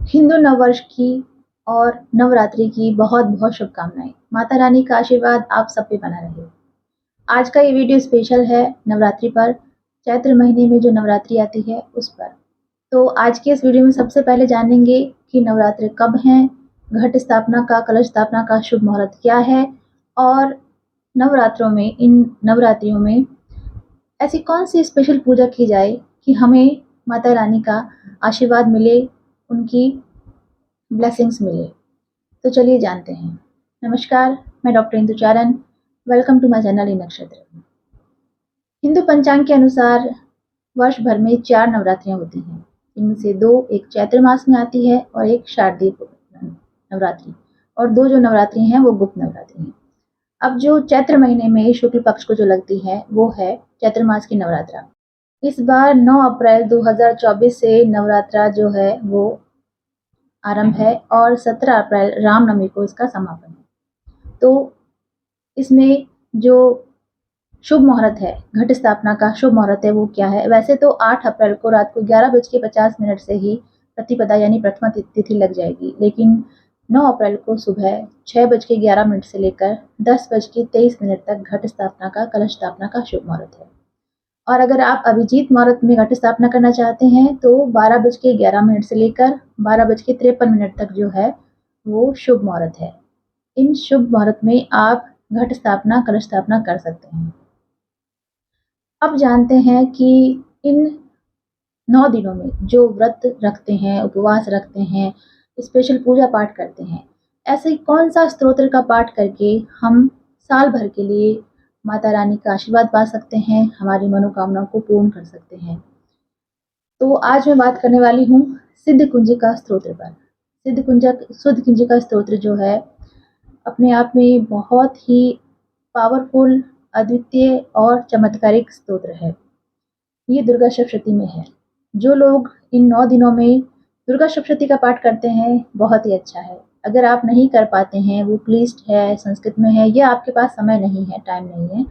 हिंदू नववर्ष की और नवरात्रि की बहुत बहुत शुभकामनाएं। माता रानी का आशीर्वाद आप सब पे बना रहे। आज का ये वीडियो स्पेशल है नवरात्रि पर, चैत्र महीने में जो नवरात्रि आती है उस पर। तो आज के इस वीडियो में सबसे पहले जानेंगे कि नवरात्रि कब हैं, घट स्थापना का, कलश स्थापना का शुभ मुहूर्त क्या है और इन नवरात्रियों में ऐसी कौन सी स्पेशल पूजा की जाए कि हमें माता रानी का आशीर्वाद मिले, उनकी ब्लेसिंग्स मिले। तो चलिए जानते हैं। नमस्कार, मैं doctor Indu Charan. Welcome to my channel in Nakshatra. Hindu पंचांग के अनुसार वर्ष भर में 4 नवरात्रियां होती हैं। इनमें से 2 एक चैत्र मास में आती है और एक शारदीय नवरात्रि, और 2 जो नवरात्रि हैं वो गुप्त नवरात्रि हैं। अब जो चैत्र महीने में शुक्ल पक्ष को जो लगती है वो है चैत्र मास की नवरात्रा। इस बार 9 अप्रैल 2024 से नवरात्रा जो है वो आरंभ है और 17 अप्रैल रामनवमी को इसका समापन है। तो इसमें जो शुभ मुहूर्त है, घट स्थापना का शुभ मुहूर्त है वो क्या है? वैसे तो 8 अप्रैल को रात को 11:50 से ही प्रतिपदा यानी प्रथमा तिथि लग जाएगी, लेकिन 9 अप्रैल को सुबह 6:11 से लेकर 10:23 तक घट स्थापना का, कलश स्थापना का शुभ मुहूर्त है। और अगर आप अभिजीत मुहूर्त में घट स्थापना करना चाहते हैं तो 12:11 से लेकर 12:53 तक जो है वो शुभ मुहूर्त है। इन शुभ मुहूर्त में आप घट स्थापना, कलश स्थापना कर सकते हैं। अब जानते हैं कि इन 9 दिनों में जो व्रत रखते हैं, उपवास रखते हैं, स्पेशल पूजा पाठ करते हैं, ऐसे कौन सा स्तोत्र का पाठ करके हम साल भर के लिए माता रानी का आशीर्वाद पा सकते हैं, हमारी मनोकामनाओं को पूर्ण कर सकते हैं। तो आज मैं बात करने वाली हूँ सिद्ध कुंजिका स्तोत्र पर। सिद्ध कुंजिका स्तोत्र जो है अपने आप में बहुत ही पावरफुल, अद्वितीय और चमत्कारिक स्तोत्र है। ये दुर्गा सप्तशती में है। जो लोग इन 9 दिनों में दुर्गा सप्तशती का पाठ करते हैं बहुत ही अच्छा है। अगर आप नहीं कर पाते हैं, वो क्लिष्ट है, संस्कृत में है या आपके पास समय नहीं है, टाइम नहीं है,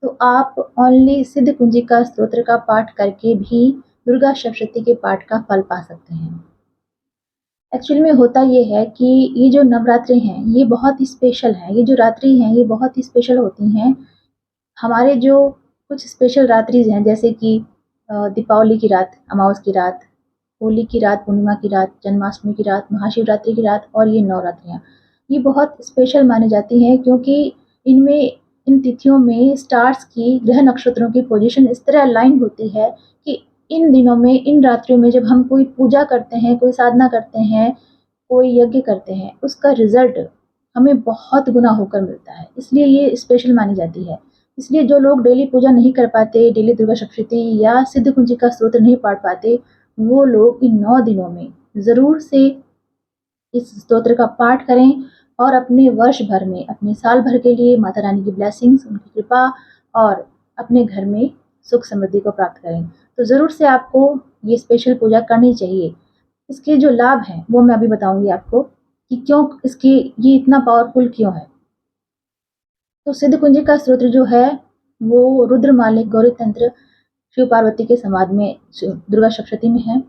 तो आप ओनली सिद्ध कुंजिका स्तोत्र का पाठ करके भी दुर्गा सप्तशती के पाठ का फल पा सकते हैं। एक्चुअली में होता ये है कि ये जो नवरात्रि हैं ये बहुत ही स्पेशल हैं। ये जो रात्रि हैं ये बहुत ही स्पेशल होती हैं। हमारे जो कुछ स्पेशल रात्रिज हैं जैसे कि दीपावली की रात, अमावस की रात, होली की रात, पूर्णिमा की रात, जन्माष्टमी की रात, महाशिवरात्रि की रात और ये नवरात्रियाँ, ये बहुत स्पेशल मानी जाती हैं क्योंकि इनमें, इन तिथियों में स्टार्स की, ग्रह नक्षत्रों की पोजीशन इस तरह अलाइन होती है कि इन दिनों में, इन रात्रियों में जब हम कोई पूजा करते हैं, कोई साधना करते हैं, कोई यज्ञ करते हैं, उसका रिजल्ट हमें बहुत गुना होकर मिलता है। इसलिए ये स्पेशल मानी जाती है। इसलिए जो लोग डेली पूजा नहीं कर पाते, डेली दुर्गा सप्तशती या सिद्ध कुंजिका स्तोत्र नहीं पढ़ पाते, वो लोग इन 9 दिनों में ज़रूर से इस स्तोत्र का पाठ करें और अपने वर्ष भर में, अपने साल भर के लिए माता रानी की ब्लेसिंग्स, उनकी कृपा और अपने घर में सुख समृद्धि को प्राप्त करें। तो ज़रूर से आपको ये स्पेशल पूजा करनी चाहिए। इसके जो लाभ हैं वो मैं अभी बताऊंगी आपको कि क्यों इसकी ये इतना पावरफुल क्यों है। तो सिद्ध कुंजिका स्तोत्र जो है वो रुद्रमालिक गौरी तंत्र शिव पार्वती के संवाद में दुर्गा सप्तशती में है।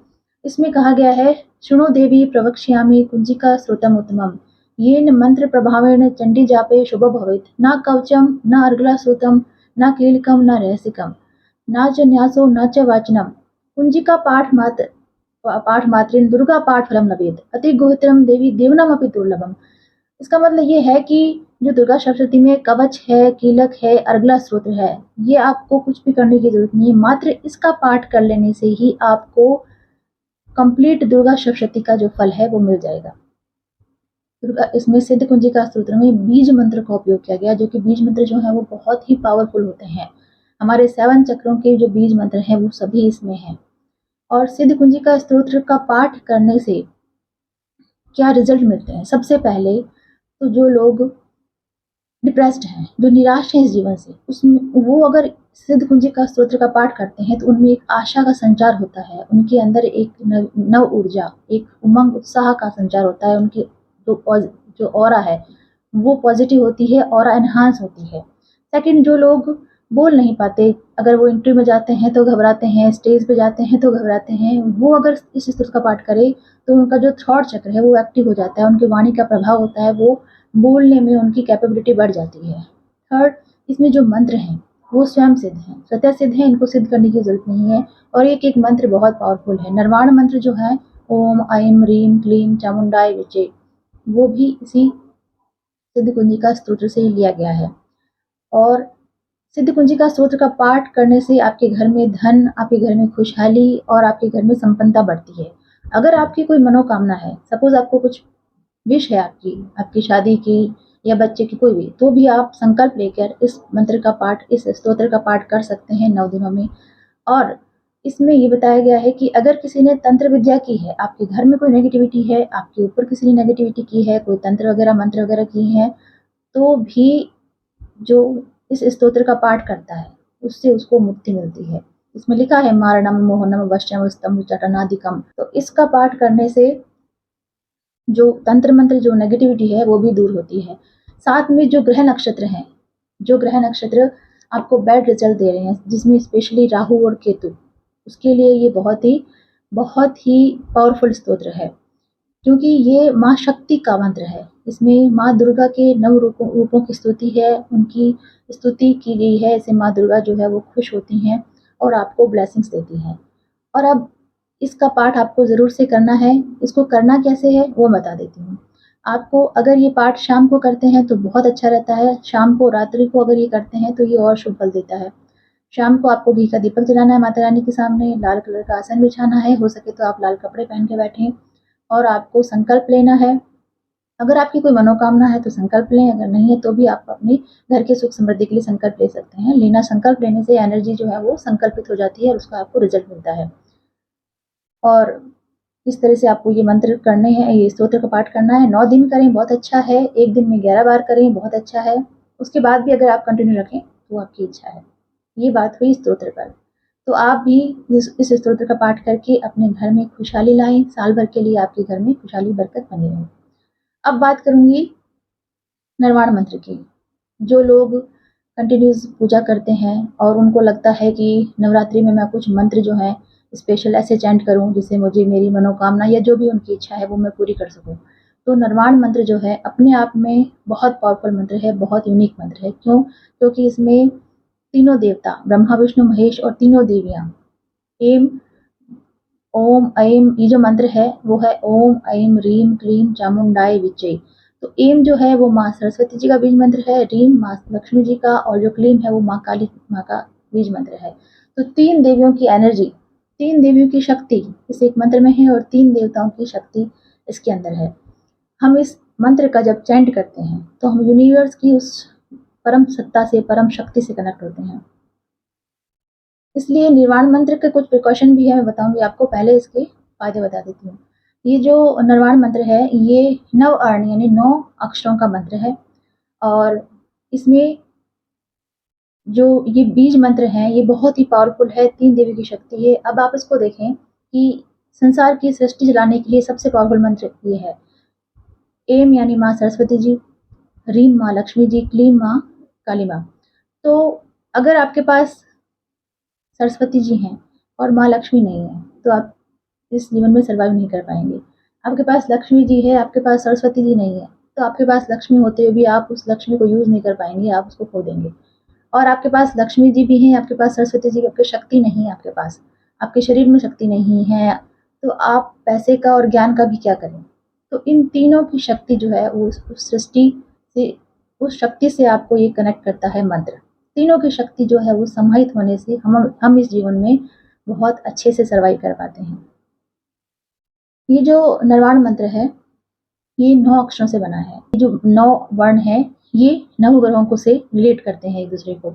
इसमें कहा गया है, शृणु देवी प्रवक्ष्यामि कुंजिका स्तोत्रम उत्तमम, येन मंत्र प्रभावेण चंडी जापे शुभ भवेत्, न कवचम न अर्गला सूतम न कीलकम न रहसिकम न च न्यासो न च वाचनम, कुंजिका पाठ मात्रेन दुर्गा पाठ फलम लभेत, अति गुहित्रम देवी देवनम अपि दुर्लभम। इसका मतलब ये है कि जो दुर्गा सप्तशती में कवच है, कीलक है, अर्गला स्तोत्र है, ये आपको कुछ भी करने की जरूरत नहीं है। मात्र इसका पाठ कर लेने से ही आपको कंप्लीट दुर्गा सप्तशती का जो फल है वो मिल जाएगा। इसमें सिद्ध कुंजिका स्तोत्र में बीज मंत्र का उपयोग किया गया, जो कि बीज मंत्र जो है वो बहुत ही पावरफुल होते हैं। हमारे 7 चक्रों के जो बीज मंत्र हैं वो सभी इसमें हैं। और सिद्ध कुंजिका स्तोत्र का पाठ करने से क्या रिजल्ट मिलते हैं? सबसे पहले तो जो लोग डिप्रेस्ड हैं, जो निराश हैं इस जीवन से, उसमें वो अगर सिद्ध कुंजिका स्तोत्र का पाठ करते हैं तो उनमें एक आशा का संचार होता है, उनके अंदर एक नव ऊर्जा, एक उमंग, उत्साह का संचार होता है। उनकी जो ऑरा है वो पॉजिटिव होती है, ऑरा एनहांस होती है। सेकंड, जो लोग बोल नहीं पाते, अगर वो इंटरव्यू में जाते हैं तो घबराते हैं, स्टेज पे जाते हैं तो घबराते हैं, वो अगर इस स्तुति का पाठ करें तो उनका जो थॉट चक्र है वो एक्टिव हो जाता है, उनकी वाणी का प्रभाव होता है, वो बोलने में उनकी कैपेबिलिटी बढ़ जाती है। थर्ड, इसमें जो मंत्र हैं वो स्वयं सिद्ध हैं, स्वतः सिद्ध हैं, इनको सिद्ध करने की ज़रूरत नहीं है। और एक-एक मंत्र बहुत पावरफुल है। निर्वाण मंत्र जो है ओम, ऐं, ह्रीं, क्लीं, चामुंडाय विचे, वो भी इसी सिद्ध कुंजिका स्तोत्र से ही लिया गया है। और सिद्ध कुंजिका स्तोत्र का पाठ करने से आपके घर में धन, आपके घर में खुशहाली और आपके घर में संपन्नता बढ़ती है। अगर आपकी कोई मनोकामना है, सपोज आपको कुछ विश है आपकी, आपकी शादी की या बच्चे की कोई भी, तो भी आप संकल्प लेकर इस मंत्र का पाठ, इस स्तोत्र का पाठ कर सकते हैं 9 दिनों में। और इसमें ये बताया गया है कि अगर किसी ने तंत्र विद्या की है, आपके घर में कोई नेगेटिविटी है, आपके ऊपर किसी ने नेगेटिविटी की है, कोई तंत्र वगैरह, मंत्र वगैरह किए हैं, तो भी जो इस स्तोत्र का पाठ करता है, उससे उसको मुक्ति मिलती है। इसमें लिखा है मारणम, मोहनम, वश्यम, स्तंभ, चटनादिकम। तो इसका पाठ करने से जो तंत्र मंत्र, जो नेगेटिविटी है वो भी दूर होती है। साथ में जो ग्रह नक्षत्र हैं, जो ग्रह नक्षत्र आपको बैड रिजल्ट दे रहे हैं, जिसमें स्पेशली राहु और केतु, उसके लिए ये बहुत ही पावरफुल स्तोत्र है, क्योंकि ये माँ शक्ति का मंत्र है। इसमें माँ दुर्गा के 9 रूपों की स्तुति है, उनकी स्तुति की गई है। इससे माँ दुर्गा जो है वो खुश होती हैं और आपको ब्लेसिंग्स देती हैं। और अब इसका पाठ आपको ज़रूर से करना है। इसको करना कैसे है वो बता देती हूँ। आपको अगर ये पाठ शाम को करते हैं तो बहुत अच्छा रहता है। शाम को, रात्रि को अगर ये करते हैं तो ये और शुभ फल देता है। शाम को आपको घी का दीपक जलाना है माता रानी के सामने, लाल कलर का आसन बिछाना है, हो सके तो आप लाल कपड़े पहन के बैठें और आपको संकल्प लेना है। अगर आपकी कोई मनोकामना है तो संकल्प लें, अगर नहीं है तो भी आप अपने घर के सुख समृद्धि के लिए संकल्प ले सकते हैं। संकल्प लेने से एनर्जी जो है वो संकल्पित हो जाती है और उसका आपको रिजल्ट मिलता है। और इस तरह से आपको ये मंत्र करने हैं, ये स्तोत्र का पाठ करना है। 9 दिन करें, बहुत अच्छा है। 1 दिन में 11 बार करें, बहुत अच्छा है। उसके बाद भी अगर आप कंटिन्यू रखें तो आपकी इच्छा है। ये बात हुई स्तोत्र पर। तो आप भी इस स्तोत्र का पाठ करके अपने घर में खुशहाली लाएं, साल भर के लिए आपके घर में खुशहाली बरकत बनी रहे। अब बात करूंगी निर्वाण मंत्र की। जो लोग कंटिन्यूस पूजा करते हैं और उनको लगता है कि नवरात्रि में मैं कुछ मंत्र जो है स्पेशल ऐसे चैंट करूं जिससे मुझे मेरी मनोकामना या जो भी उनकी इच्छा है वो मैं पूरी कर सकूं, तो निर्वाण मंत्र जो है अपने आप में बहुत पावरफुल मंत्र है, बहुत यूनिक मंत्र है। क्यों? क्योंकि इसमें तीनों देवता ब्रह्मा, विष्णु, महेश और तीनों देवियां एम, ओम, ऐं, ये जो मंत्र है वो है ओम, ऐं, ह्रीं, क्लीं, चामुंडाय विचे। तो एम जो है वो माँ सरस्वती जी का बीज मंत्र है, ह्रीं माँ लक्ष्मी जी का, और जो क्लीं है वो माँ काली माँ का बीज मंत्र है। तो 3 देवियों की एनर्जी, 3 देवियों की शक्ति इस एक मंत्र में है और 3 देवताओं की शक्ति इसके अंदर है। हम इस मंत्र का जब चैंट करते हैं तो हम यूनिवर्स की उस परम सत्ता से, परम शक्ति से कनेक्ट होते हैं। इसलिए निर्वाण मंत्र के कुछ प्रिकॉशन भी है, मैं बताऊंगी आपको। पहले इसके फायदे बता देती हूँ। ये जो निर्वाण मंत्र है ये 9 अर्ण यानी 9 अक्षरों का मंत्र है और इसमें जो ये बीज मंत्र हैं ये बहुत ही पावरफुल है, 3 देवी की शक्ति है। अब आप इसको देखें कि संसार की सृष्टि चलाने के लिए सबसे पावरफुल मंत्र ये है। एम यानी माँ सरस्वती जी, ह्रीं माँ लक्ष्मी जी, क्लीं माँ काली माँ। तो अगर आपके पास सरस्वती जी हैं और माँ लक्ष्मी नहीं है तो आप इस जीवन में सर्वाइव नहीं कर पाएंगे। आपके पास लक्ष्मी जी है, आपके पास सरस्वती जी नहीं है, तो आपके पास लक्ष्मी होते हुए भी आप उस लक्ष्मी को यूज नहीं कर पाएंगे, आप उसको खो देंगे। और आपके पास लक्ष्मी जी भी हैं, आपके पास सरस्वती जी की, आपकी शक्ति नहीं है, आपके पास आपके शरीर में शक्ति नहीं है, तो आप पैसे का और ज्ञान का भी क्या करें। तो इन तीनों की शक्ति जो है वो उस सृष्टि से, उस शक्ति से आपको ये कनेक्ट करता है मंत्र। तीनों की शक्ति जो है वो समाहित होने से हम इस जीवन में बहुत अच्छे से सर्वाइव कर पाते हैं। ये जो निर्वाण मंत्र है ये 9 अक्षरों से बना है। ये जो 9 वर्ण है ये 9 ग्रहों को से रिलेट करते हैं एक दूसरे को।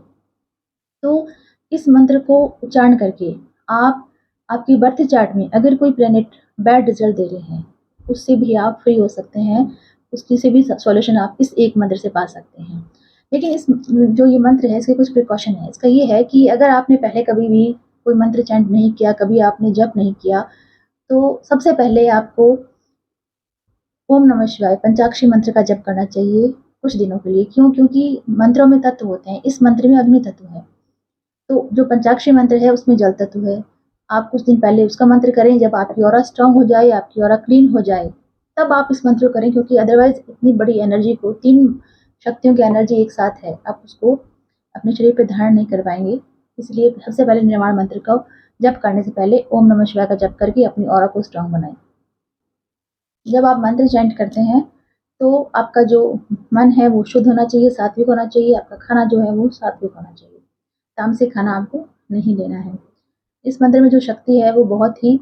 तो इस मंत्र को उच्चारण करके आप आपकी बर्थ चार्ट में अगर कोई प्लेनेट बैड रिजल्ट दे रहे हैं उससे भी आप फ्री हो सकते हैं, उसकी से भी सॉल्यूशन आप इस एक मंत्र से पा सकते हैं। लेकिन इस जो ये मंत्र है इसके कुछ प्रिकॉशन है। इसका ये है कि अगर आपने पहले कभी भी कोई मंत्र चैंट नहीं किया, कभी आपने जप नहीं किया, तो सबसे पहले आपको ओम नमः शिवाय पंचाक्षरी मंत्र का जप करना चाहिए कुछ दिनों के लिए। क्यों? क्योंकि मंत्रों में तत्व होते हैं, इस मंत्र में अग्नि तत्व है। तो जो पंचाक्षरी मंत्र है उसमें जल तत्व है। आप कुछ दिन पहले उसका मंत्र करें, जब आपकी ऑरा स्ट्रांग हो जाए, आपकी ऑरा क्लीन हो जाए, तब आप इस मंत्र को करें, क्योंकि अदरवाइज़ इतनी बड़ी एनर्जी को, 3 शक्तियों की एनर्जी एक साथ है, आप उसको अपने शरीर पे धारण नहीं कर पाएँगे। इसलिए सबसे पहले निर्वाण मंत्र को जप करने से पहले ओम नमः शिवाय का जप करके अपनी ऑरा को स्ट्रांग बनाएँ। जब आप मंत्र चैंट करते हैं, तो आपका जो मन है वो शुद्ध होना चाहिए, सात्विक होना चाहिए, आपका खाना जो है वो सात्विक होना चाहिए। तामसिक खाना आपको नहीं लेना है। इस मंत्र में जो शक्ति है वो बहुत ही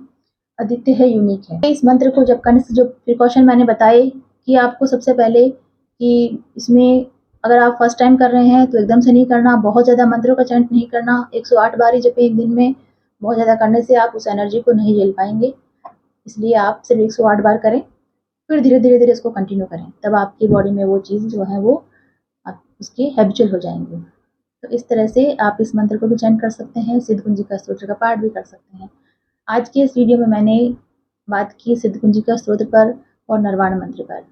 अद्वितीय है, यूनिक है। इस मंत्र को जप करने से जो प्रिकॉशन मैंने बताए कि आपको सबसे पहले कि इसमें अगर आप फर्स्ट टाइम कर रहे हैं तो एकदम से नहीं करना, बहुत ज़्यादा मंत्रों का चैंट नहीं करना। 108 बार ही जपें एक दिन में, बहुत ज़्यादा करने से आप उस एनर्जी को नहीं झेल पाएँगे। इसलिए आप सिर्फ 108 बार करें, फिर धीरे-धीरे इसको कंटिन्यू करें। तब आपकी बॉडी में वो चीज़ जो है वो आप उसके हैबिचुअल हो जाएँगे। तो इस तरह से आप इस मंत्र को भी चैंट कर सकते हैं, सिद्धकुंजिका स्तोत्र का पाठ भी कर सकते हैं। आज की इस वीडियो में मैंने बात की सिद्धकुंजिका स्तोत्र पर और निर्वाण मंत्र पर।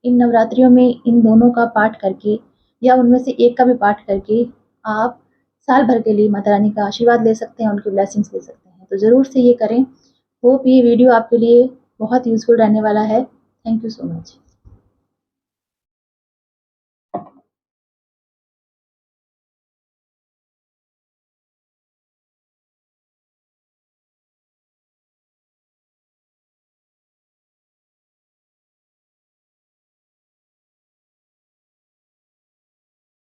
इन नवरात्रियों में इन दोनों का पाठ करके या उनमें से एक का भी पाठ करके आप साल भर के लिए माता रानी का आशीर्वाद ले सकते हैं, उनकी ब्लेसिंग्स ले सकते हैं। तो ज़रूर से ये करें। होप ये वीडियो आपके लिए बहुत यूज़फुल रहने वाला है। Thank you so much.